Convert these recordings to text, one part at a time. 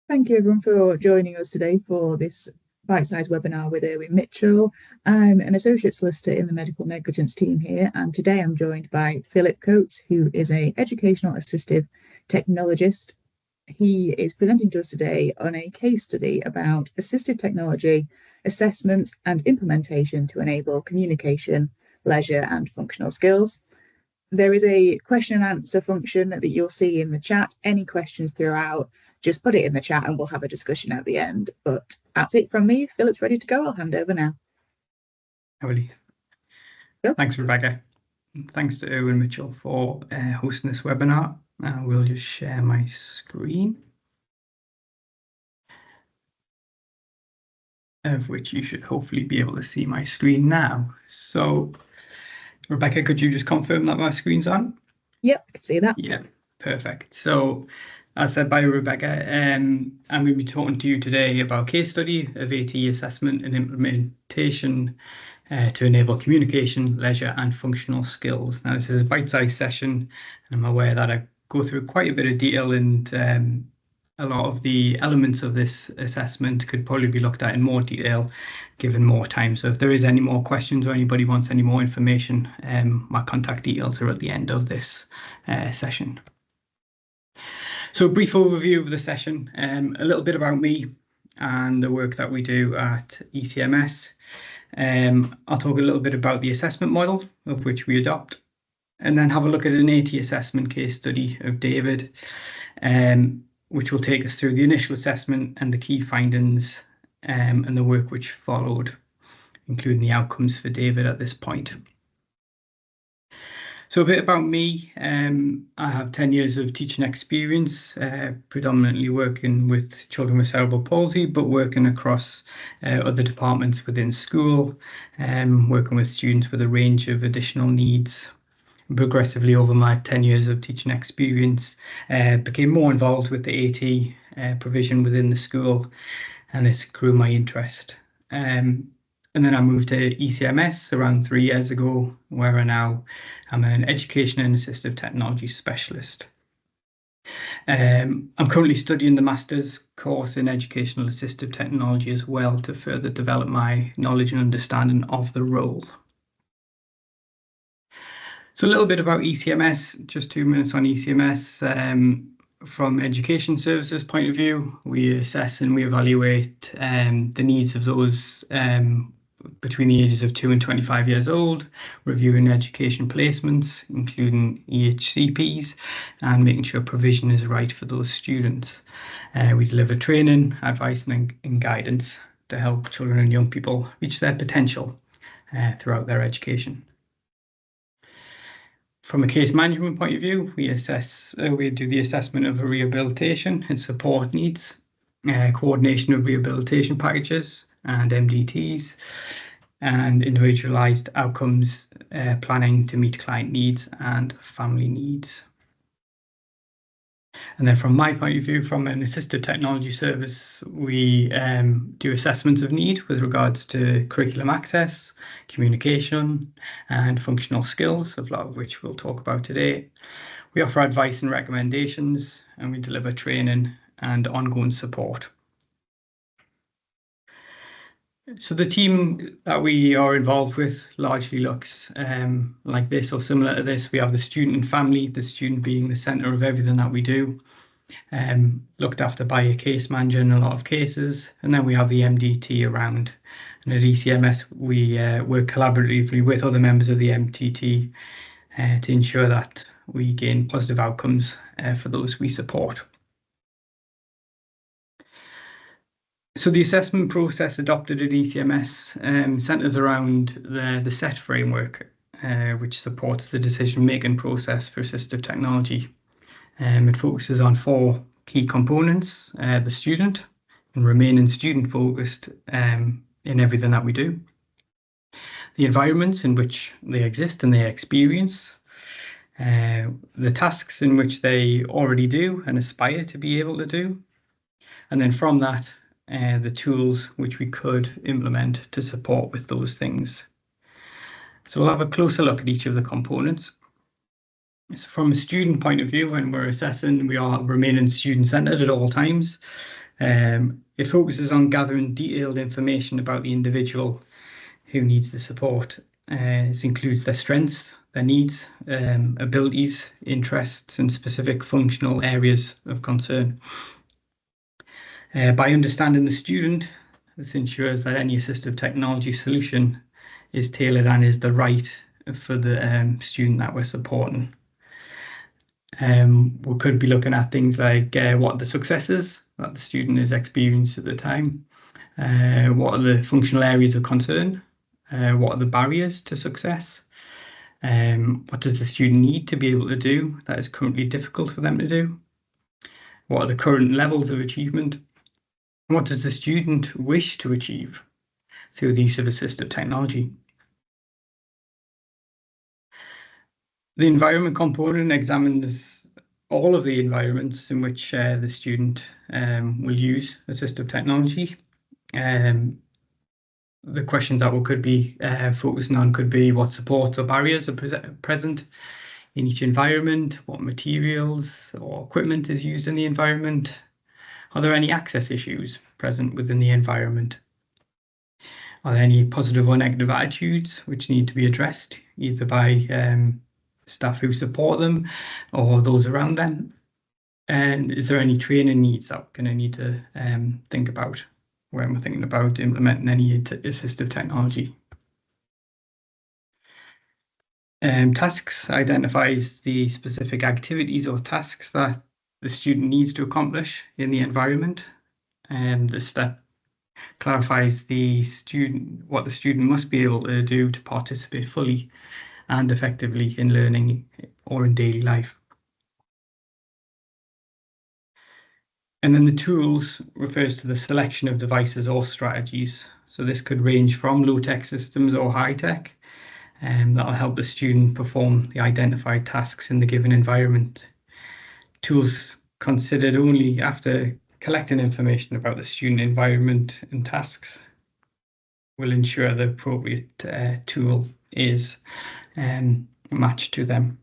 Thank you everyone for joining us today for this bite-sized webinar with Erwin Mitchell. I'm an associate solicitor in the medical negligence team here, and today I'm joined by Philip Coates, who is an educational assistive technologist. He is presenting to us today on a case study about assistive technology, assessment and implementation to enable communication, leisure and functional skills. There is a question and answer function that you'll see in the chat. Any questions throughout, just put it in the chat and we'll have a discussion at the end. But that's it from me. Philip's ready to go. I'll hand over now. Thanks, Rebecca. Thanks to Erwin Mitchell for hosting this webinar. We'll just share my screen, of which you should hopefully be able to see my screen now. So, Rebecca, could you just confirm that my screen's on? Yep, I can see that. Yeah, perfect. So, as said by Rebecca, I'm going to be talking to you today about a case study of AT assessment and implementation to enable communication, leisure and functional skills. Now, this is a bite-sized session, and I'm aware that I go through quite a bit of detail, and a lot of the elements of this assessment could probably be looked at in more detail given more time. So if there is any more questions or anybody wants any more information, my contact details are at the end of this session. So a brief overview of the session, a little bit about me and the work that we do at ECMS. I'll talk a little bit about the assessment model of which we adopt, and then have a look at an AT assessment case study of David, which will take us through the initial assessment and the key findings and the work which followed, including the outcomes for David at this point. So a bit about me. I have 10 years of teaching experience, predominantly working with children with cerebral palsy, but working across other departments within school, working with students with a range of additional needs. Progressively over my 10 years of teaching experience, became more involved with the AT provision within the school, and this grew my interest. And then I moved to ECMS around 3 years ago, where I now am an education and assistive technology specialist. I'm currently studying the master's course in educational assistive technology as well to further develop my knowledge and understanding of the role. So a little bit about ECMS, just 2 minutes on ECMS. From education services point of view, we assess and we evaluate the needs of those between the ages of 2 and 25 years old, reviewing education placements, including EHCPs, and making sure provision is right for those students. We deliver training, advice and guidance to help children and young people reach their potential throughout their education. From a case management point of view, we do the assessment of rehabilitation and support needs, coordination of rehabilitation packages and MDTs, and individualised outcomes planning to meet client needs and family needs. And then from my point of view, from an assistive technology service, we do assessments of need with regards to curriculum access, communication and functional skills, a lot of which we'll talk about today. We offer advice and recommendations, and we deliver training and ongoing support. So the team that we are involved with largely looks like this or similar to this. We have the student and family, the student being the centre of everything that we do, looked after by a case manager in a lot of cases, and then we have the MDT around. And at ECMS, we work collaboratively with other members of the MTT to ensure that we gain positive outcomes for those we support. So the assessment process adopted at ECMS centres around the SET framework, which supports the decision-making process for assistive technology. It focuses on 4 key components: the student, and remaining student-focused in everything that we do; the environments in which they exist and they experience; the tasks in which they already do and aspire to be able to do; and then from that, the tools which we could implement to support with those things. So we'll have a closer look at each of the components. So from a student point of view, when we're assessing, we are remaining student-centred at all times. It focuses on gathering detailed information about the individual who needs the support. This includes their strengths, their needs, abilities, interests, and specific functional areas of concern. By understanding the student, this ensures that any assistive technology solution is tailored and is the right for the student that we're supporting. We could be looking at things like what are the successes that the student is experienced at the time, what are the functional areas of concern, what are the barriers to success, what does the student need to be able to do that is currently difficult for them to do, what are the current levels of achievement, and what does the student wish to achieve through the use of assistive technology. The environment component examines all of the environments in which the student will use assistive technology. The questions that we could be focusing on could be what supports or barriers are present in each environment, what materials or equipment is used in the environment, are there any access issues present within the environment, are there any positive or negative attitudes which need to be addressed either by staff who support them or those around them, and is there any training needs that we're going to need to think about when we're thinking about implementing any assistive technology. Tasks identifies the specific activities or tasks that the student needs to accomplish in the environment. The step clarifies what the student must be able to do to participate fully and effectively in learning or in daily life. And then the tools refers to the selection of devices or strategies. So this could range from low-tech systems or high-tech, that'll help the student perform the identified tasks in the given environment. Tools considered only after collecting information about the student environment and tasks will ensure the appropriate tool is matched to them.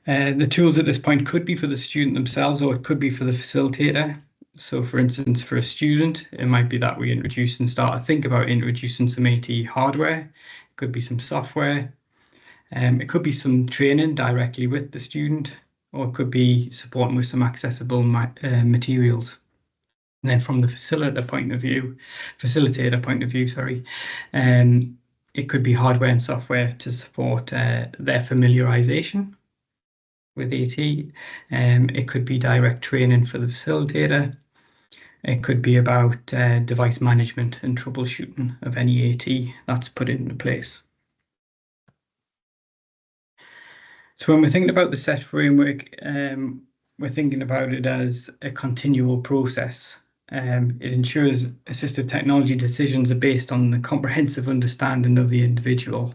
The tools at this point could be for the student themselves, or it could be for the facilitator. So for instance, for a student, it might be that we introduce and start to think about introducing some AT hardware. It could be some software. It could be some training directly with the student, or it could be supporting with some accessible materials. And then from the facilitator point of view, it could be hardware and software to support their familiarization with AT. It could be direct training for the facilitator. It could be about device management and troubleshooting of any AT that's put into place. So when we're thinking about the SET framework, we're thinking about it as a continual process. It ensures assistive technology decisions are based on the comprehensive understanding of the individual,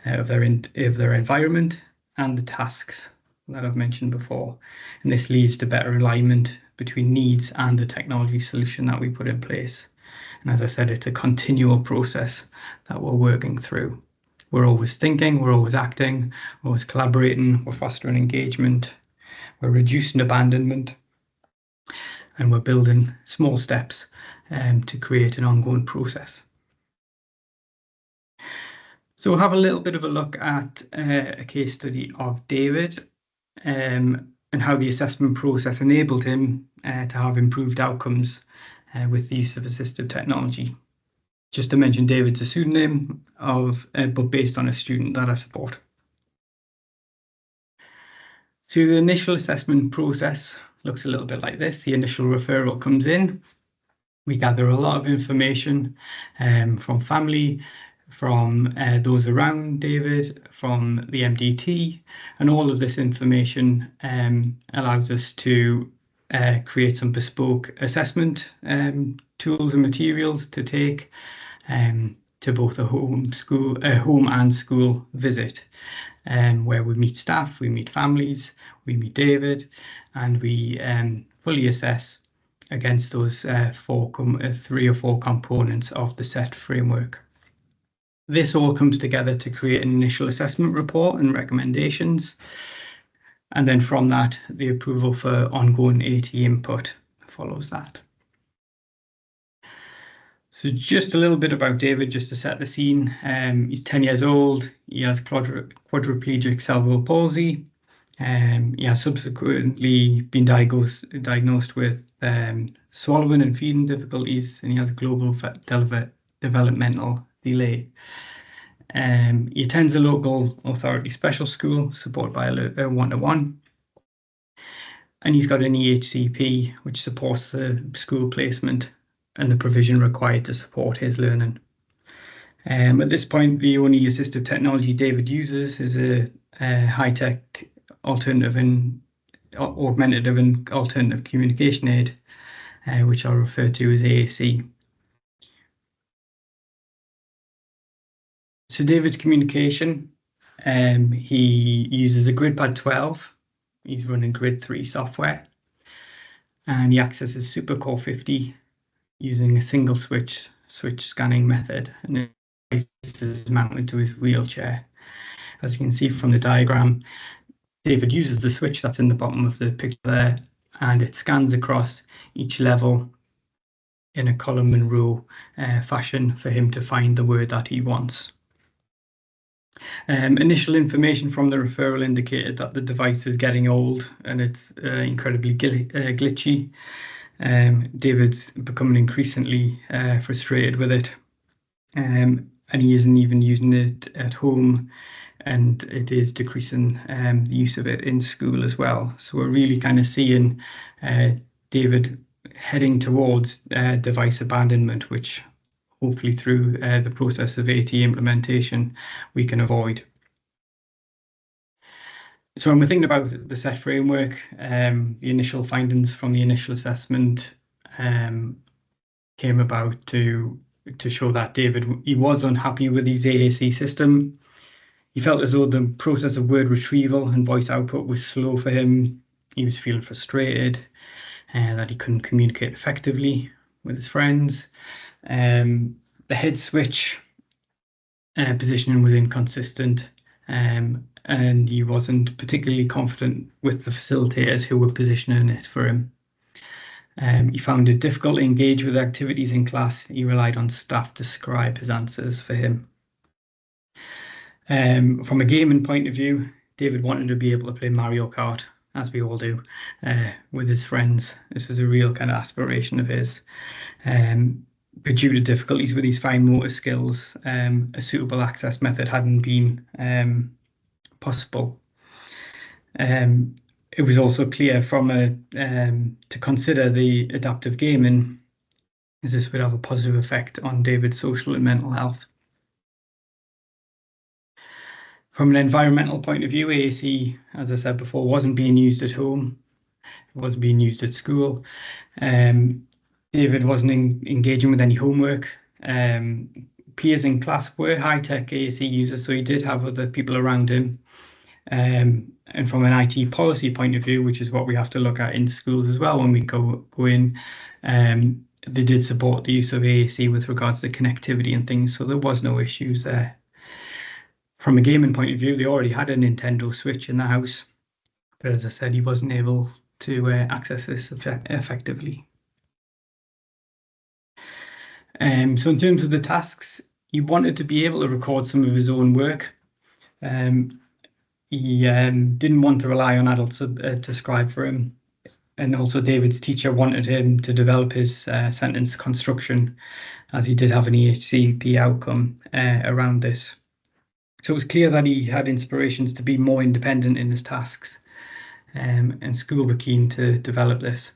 of their environment and the tasks that I've mentioned before. And this leads to better alignment between needs and the technology solution that we put in place. And as I said, it's a continual process that we're working through. We're always thinking, we're always acting, we're always collaborating, we're fostering engagement, we're reducing abandonment, and we're building small steps to create an ongoing process. So we'll have a little bit of a look at a case study of David and how the assessment process enabled him to have improved outcomes with the use of assistive technology. Just to mention, David's a pseudonym but based on a student that I support. So the initial assessment process looks a little bit like this. The initial referral comes in. We gather a lot of information from family, from those around David, from the MDT, and all of this information allows us to create some bespoke assessment tools and materials to take to both a home and school visit, where we meet staff, we meet families, we meet David, and we fully assess against those 3 or 4 components of the SET framework. This all comes together to create an initial assessment report and recommendations, and then from that, the approval for ongoing AT input follows that. So just a little bit about David, just to set the scene. He's 10 years old. He has quadriplegic cerebral palsy. He has subsequently been diagnosed with swallowing and feeding difficulties, and he has a global developmental delay. He attends a local authority special school supported by a one-to-one. And he's got an EHCP, which supports the school placement and the provision required to support his learning. At this point, the only assistive technology David uses is a high-tech augmentative and alternative communication aid, which I'll refer to as AAC. So David's communication, he uses a GridPad 12. He's running Grid 3 software, and he accesses SuperCore 50 using a single switch scanning method, and this is mounted to his wheelchair. As you can see from the diagram, David uses the switch that's in the bottom of the picture there, and it scans across each level in a column and row fashion for him to find the word that he wants. Initial information from the referral indicated that the device is getting old and it's incredibly glitchy. David's becoming increasingly frustrated with it, and he isn't even using it at home, and it is decreasing the use of it in school as well. So we're really kind of seeing David heading towards device abandonment, which hopefully through the process of AT implementation we can avoid. So when we're thinking about the SET framework, the initial findings from the initial assessment came about to show that David, he was unhappy with his AAC system. He felt as though the process of word retrieval and voice output was slow for him. He was feeling frustrated that he couldn't communicate effectively with his friends. The head switch positioning was inconsistent, and he wasn't particularly confident with the facilitators who were positioning it for him. He found it difficult to engage with activities in class. He relied on staff to scribe his answers for him. From a gaming point of view, David wanted to be able to play Mario Kart, as we all do, with his friends. This was a real kind of aspiration of his. But due to difficulties with his fine motor skills, a suitable access method hadn't been possible. It was also clear to consider the adaptive gaming, as this would have a positive effect on David's social and mental health. From an environmental point of view, AAC, as I said before, wasn't being used at home. It wasn't being used at school. David wasn't engaging with any homework. Peers in class were high-tech AAC users, so he did have other people around him. And from an IT policy point of view, which is what we have to look at in schools as well when we go in, they did support the use of AAC with regards to connectivity and things, so there was no issues there. From a gaming point of view, they already had a Nintendo Switch in the house, but as I said, he wasn't able to access this effectively. So in terms of the tasks, he wanted to be able to record some of his own work. He didn't want to rely on adults to scribe for him. And also David's teacher wanted him to develop his sentence construction, as he did have an EHCP outcome around this. So it was clear that he had inspirations to be more independent in his tasks, and school were keen to develop this.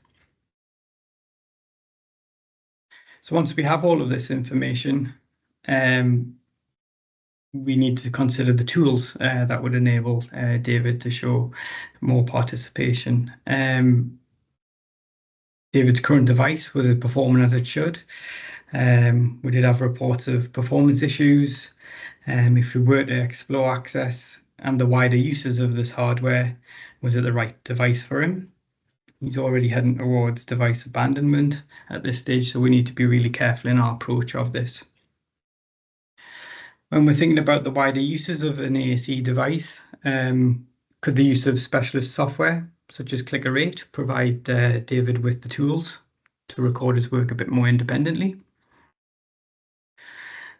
So once we have all of this information, we need to consider the tools that would enable David to show more participation. David's current device, was it performing as it should? We did have reports of performance issues. If we were to explore access and the wider uses of this hardware, was it the right device for him? He's already heading towards device abandonment at this stage, so we need to be really careful in our approach of this. When we're thinking about the wider uses of an AAC device, could the use of specialist software, such as Clicker8, provide David with the tools to record his work a bit more independently.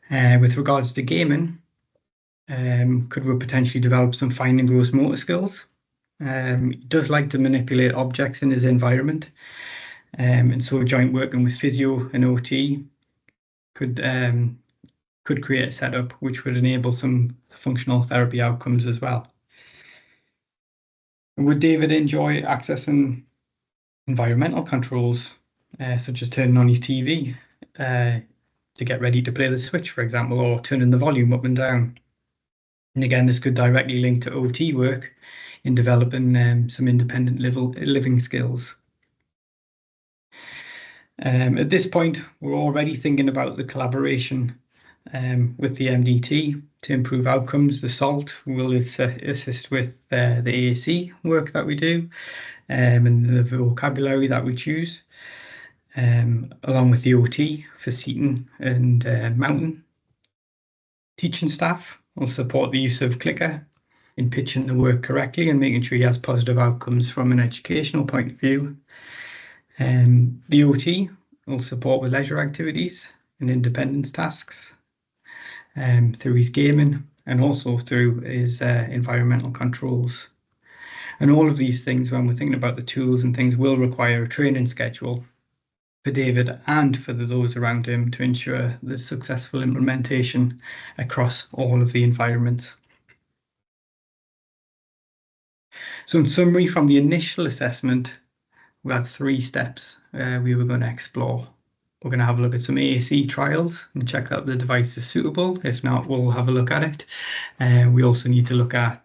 With regards to gaming, could we potentially develop some fine and gross motor skills? He does like to manipulate objects in his environment, and so joint working with physio and OT could create a setup which would enable some functional therapy outcomes as well. And would David enjoy accessing environmental controls, such as turning on his TV to get ready to play the Switch, for example, or turning the volume up and down? And again, this could directly link to OT work in developing some independent living skills. At this point, we're already thinking about the collaboration with the MDT to improve outcomes. The SALT will assist with the AAC work that we do and the vocabulary that we choose, along with the OT for seating and mounting. Teaching staff will support the use of clicker in pitching the work correctly and making sure he has positive outcomes from an educational point of view. The OT will support with leisure activities and independence tasks through his gaming and also through his environmental controls. And all of these things, when we're thinking about the tools and things, will require a training schedule for David and for those around him to ensure the successful implementation across all of the environments. So in summary, from the initial assessment, we had 3 steps we were going to explore. We're going to have a look at some AAC trials and check that the device is suitable. If not, we'll have a look at it. We also need to look at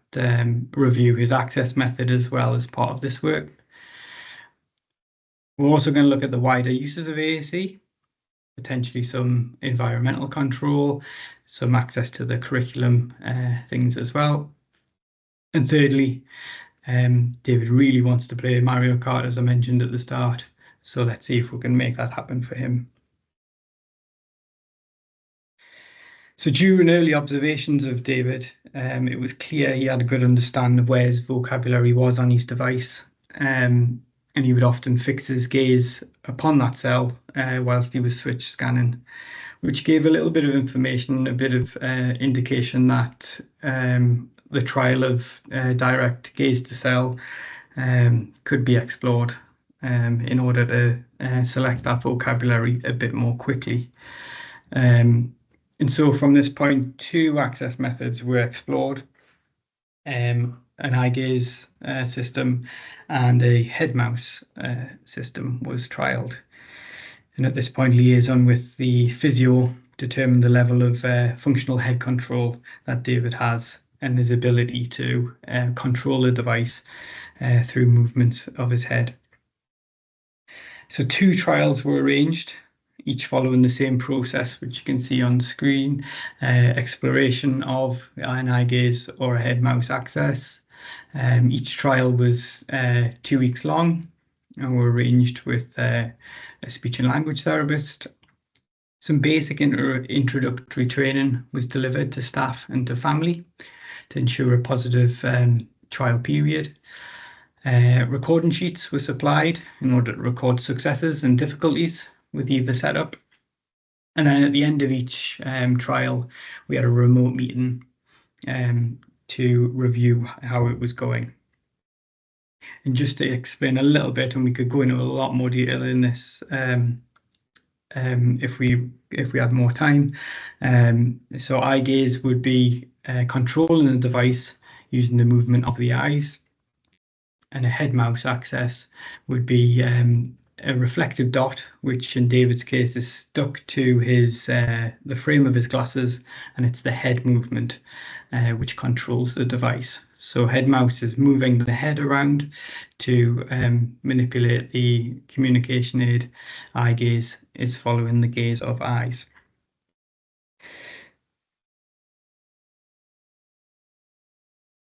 review his access method as well as part of this work. We're also going to look at the wider uses of AAC, potentially some environmental control, some access to the curriculum things as well. And thirdly, David really wants to play Mario Kart, as I mentioned at the start. So let's see if we can make that happen for him. So during early observations of David, it was clear he had a good understanding of where his vocabulary was on his device. And he would often fix his gaze upon that cell whilst he was switch scanning, which gave a little bit of information, a bit of indication that the trial of direct gaze to cell could be explored in order to select that vocabulary a bit more quickly. And so from this point, 2 access methods were explored, an eye gaze system and a head mouse system was trialed. And at this point, liaison with the physio determined the level of functional head control that David has and his ability to control the device through movement of his head. So 2 trials were arranged, each following the same process, which you can see on screen: exploration of an eye gaze or a head mouse access. Each trial was 2 weeks long and were arranged with a speech and language therapist. Some basic introductory training was delivered to staff and to family to ensure a positive trial period. Recording sheets were supplied in order to record successes and difficulties with either setup. And then at the end of each trial, we had a remote meeting to review how it was going. And just to explain a little bit, and we could go into a lot more detail in this if we had more time. So eye gaze would be controlling the device using the movement of the eyes, and a head mouse access would be a reflective dot, which in David's case is stuck to his the frame of his glasses, and it's the head movement which controls the device. So head mouse is moving the head around to manipulate the communication aid. Eye gaze is following the gaze of eyes.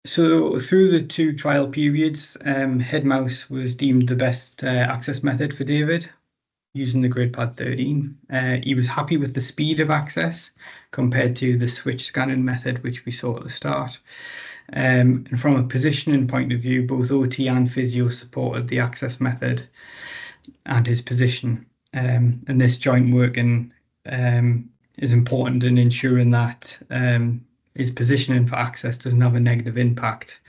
So through the 2 trial periods, head mouse was deemed the best access method for David using the GridPad 13. He was happy with the speed of access compared to the switch scanning method, which we saw at the start. And from a positioning point of view, both OT and physio supported the access method and his position. And this joint working is important in ensuring that his positioning for access doesn't have a negative impact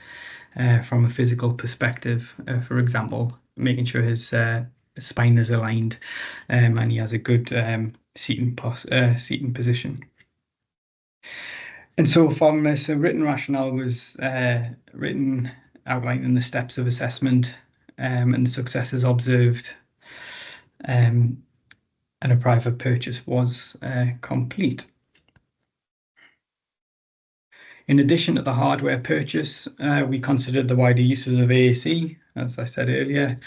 from a physical perspective. For example, making sure his spine is aligned and he has a good seating position. And so from this, a written rationale was written outlining the steps of assessment and the successes observed, and a private purchase was complete. In addition to the hardware purchase, we considered the wider uses of AAC. As I said earlier,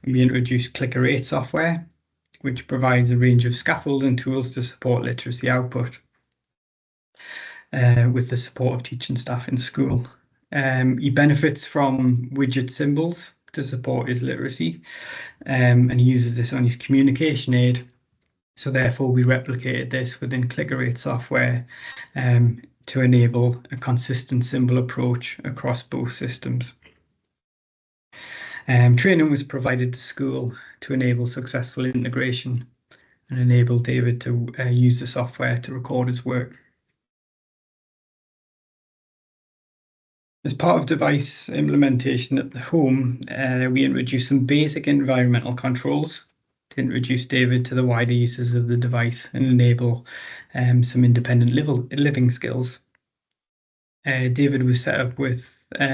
we introduced Clicker 8 software, which provides a range of scaffolding tools to support literacy output with the support of teaching staff in school. He benefits from widget symbols to support his literacy, and he uses this on his communication aid. So therefore, we replicated this within Clicker 8 software to enable a consistent symbol approach across both systems. Training was provided to school to enable successful integration and enable David to use the software to record his work. As part of device implementation at the home, we introduced some basic environmental controls to introduce David to the wider uses of the device and enable some independent living skills. David was set up with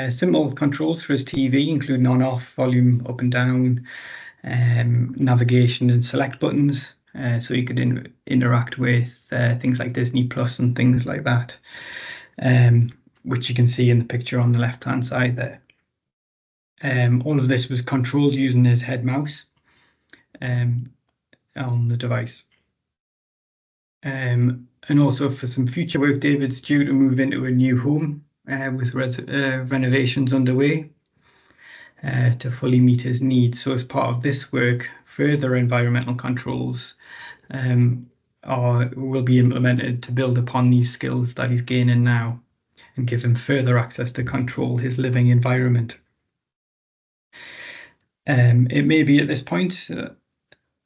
simple controls for his TV, including on-off, volume up and down, navigation and select buttons, so you could interact with things like Disney Plus and things like that, which you can see in the picture on the left-hand side there. All of this was controlled using his head mouse on the device. And also for some future work, David's due to move into a new home with renovations underway to fully meet his needs. So as part of this work, further environmental controls will be implemented to build upon these skills that he's gaining now and give him further access to control his living environment. It may be at this point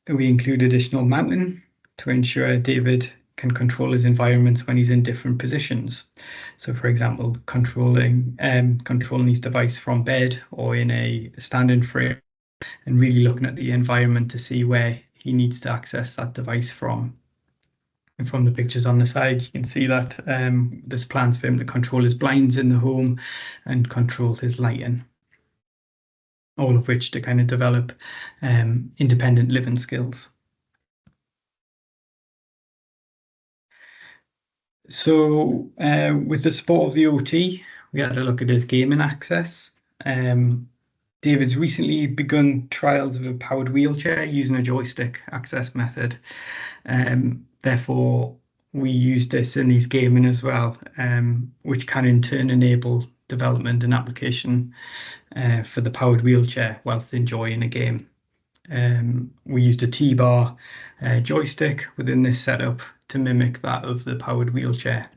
we include additional mounting to ensure David can control his environments when he's in different positions. So, for example, controlling his device from bed or in a standing frame, and really looking at the environment to see where he needs to access that device from. And from the pictures on the side, you can see that there's plans for him to control his blinds in the home and control his lighting, all of which to kind of develop independent living skills. So with the support of the OT, we had a look at his gaming access. David's recently begun trials of a powered wheelchair using a joystick access method. Therefore, we use this in his gaming as well, which can in turn enable development and application for the powered wheelchair whilst enjoying a game. We used a T-bar joystick within this setup to mimic that of the powered wheelchair.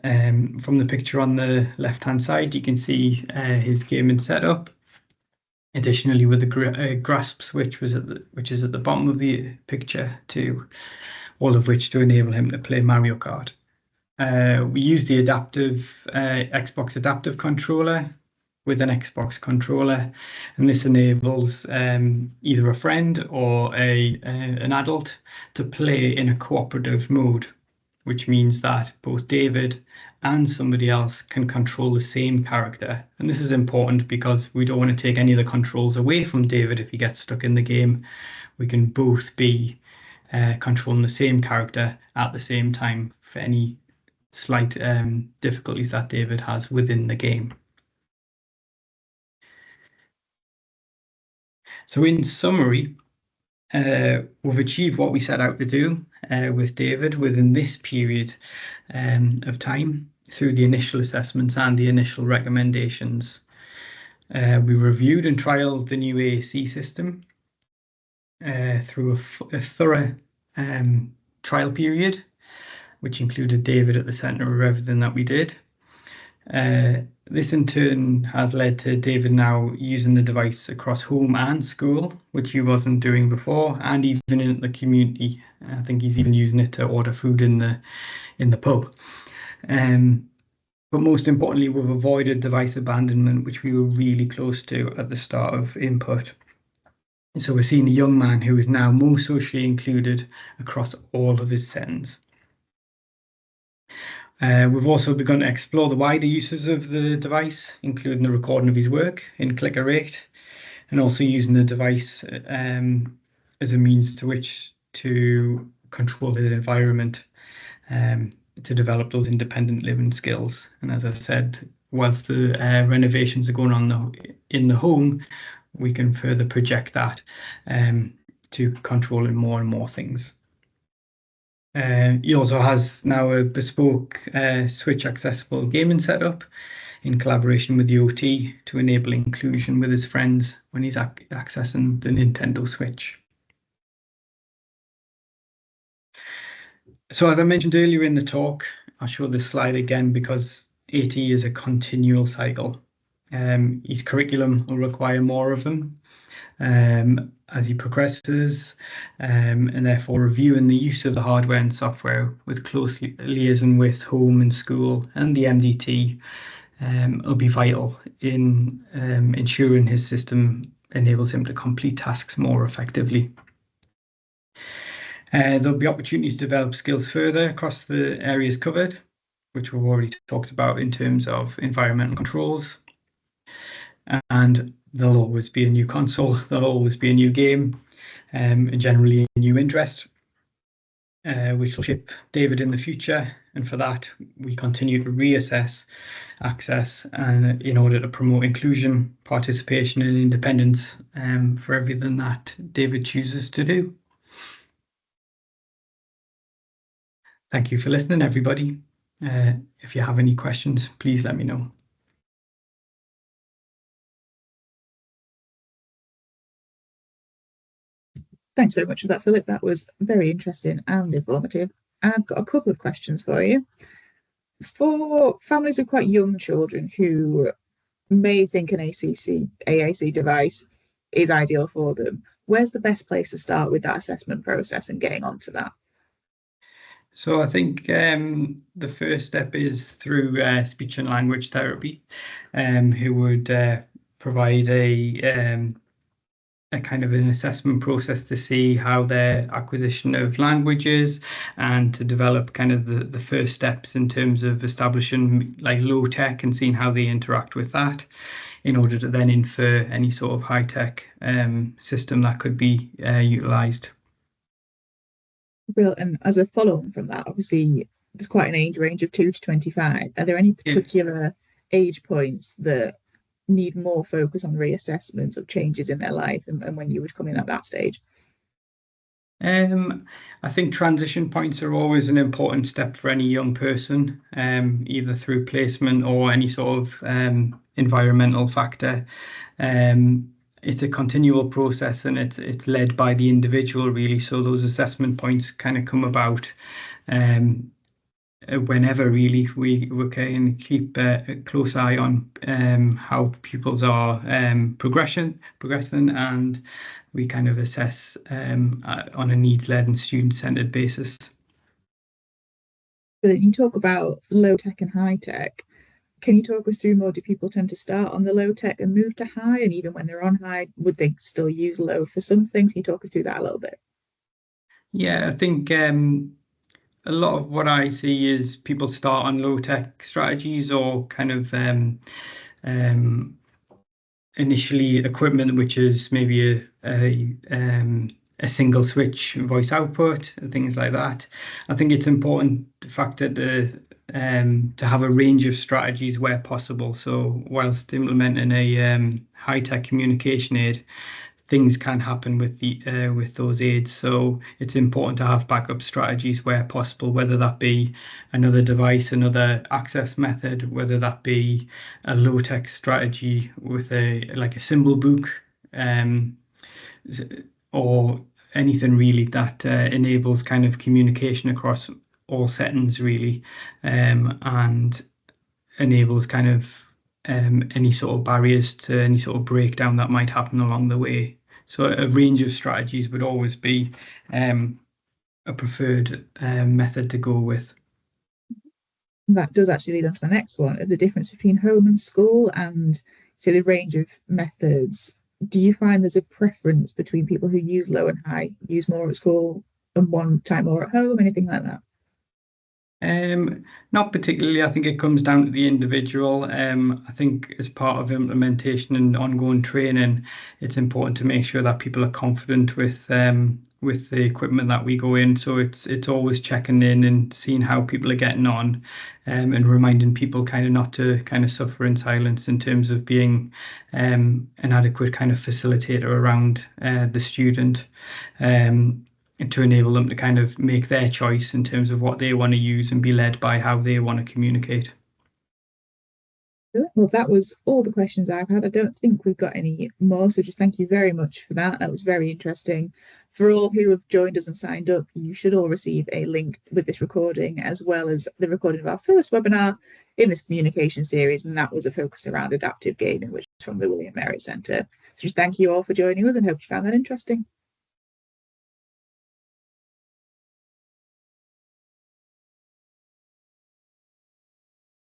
From the picture on the left-hand side, you can see his gaming setup. Additionally, with the grasp switch, which is at the bottom of the picture too, all of which to enable him to play Mario Kart. We use the adaptive Xbox adaptive controller with an Xbox controller, and this enables either a friend or an adult to play in a cooperative mode, which means that both David and somebody else can control the same character. And this is important because we don't want to take any of the controls away from David if he gets stuck in the game. We can both be controlling the same character at the same time for any slight difficulties that David has within the game. So in summary, we've achieved what we set out to do with David within this period of time through the initial assessments and the initial recommendations. We reviewed and trialled the new AAC system through a thorough trial period, which included David at the centre of everything that we did. This in turn has led to David now using the device across home and school, which he wasn't doing before, and even in the community. I think he's even using it to order food in the pub. But most importantly, we've avoided device abandonment, which we were really close to at the start of input. So we're seeing a young man who is now more socially included across all of his settings. We've also begun to explore the wider uses of the device, including the recording of his work in clicker rate, and also using the device as a means to which to control his environment, to develop those independent living skills. And as I said, whilst the renovations are going on in the home, we can further project that to controlling more and more things. He also has now a bespoke Switch accessible gaming setup in collaboration with the OT to enable inclusion with his friends when he's accessing the Nintendo Switch. So as I mentioned earlier in the talk, I'll show this slide again because AT is a continual cycle. His curriculum will require more of him as he progresses, and therefore reviewing the use of the hardware and software with close liaison with home and school and the MDT will be vital in ensuring his system enables him to complete tasks more effectively. There'll be opportunities to develop skills further across the areas covered, which we've already talked about in terms of environmental controls. And there'll always be a new console, there'll always be a new game, and generally a new interest, which will shape David in the future. And for that, we continue to reassess access in order to promote inclusion, participation, and independence for everything that David chooses to do. Thank you for listening, everybody. If you have any questions, please let me know. Thanks very much for that, Philip. That was very interesting and informative. I've got a couple of questions for you. For families of quite young children who may think an AAC device is ideal for them, where's the best place to start with that assessment process and getting onto that? So I think the first step is through speech and language therapy, who would provide a kind of an assessment process to see how their acquisition of languages and to develop kind of the first steps in terms of establishing like low tech and seeing how they interact with that in order to then infer any sort of high tech system that could be utilized. Brilliant. And as a follow-on from that, obviously there's quite an age range of 2 to 25. Are there any particular age points that need more focus on reassessment of changes in their life and when you would come in at that stage? I think transition points are always an important step for any young person, either through placement or any sort of environmental factor. It's a continual process and it's led by the individual really. So those assessment points kind of come about whenever really we can keep a close eye on how pupils are progressing, and we kind of assess on a needs-led and student-centered basis. But you talk about low tech and high tech. Can you talk us through more? Do people tend to start on the low tech and move to high? And even when they're on high, would they still use low for some things? Can you talk us through that a little bit? Yeah, I think a lot of what I see is people start on low tech strategies or kind of initially equipment which is maybe a single switch voice output, things like that. I think it's important to factor to have a range of strategies where possible. So whilst implementing a high-tech communication aid, things can happen with those aids. So it's important to have backup strategies where possible, whether that be another device, another access method, whether that be a low-tech strategy with like a symbol book, or anything really that enables kind of communication across all settings really, and enables kind of any sort of barriers to any sort of breakdown that might happen along the way. So a range of strategies would always be a preferred method to go with. That does actually lead on to the next one, the difference between home and school and say the range of methods. Do you find there's a preference between people who use low and high, use more at school and one time more at home, anything like that? Not particularly. I think it comes down to the individual. I think as part of implementation and ongoing training, it's important to make sure that people are confident with the equipment that we go in. So it's always checking in and seeing how people are getting on, and reminding people kind of not to kind of suffer in silence in terms of being an adequate kind of facilitator around the student. To enable them to kind of make their choice in terms of what they want to use and be led by how they want to communicate. Well, that was all the questions I've had. I don't think we've got any more, so just thank you very much for that. That was very interesting. For all who have joined us and signed up, you should all receive a link with this recording, as well as the recording of our first webinar in this communication series, and that was a focus around adaptive gaming, which is from the William Merritt Centre. So just thank you all for joining us and hope you found that interesting.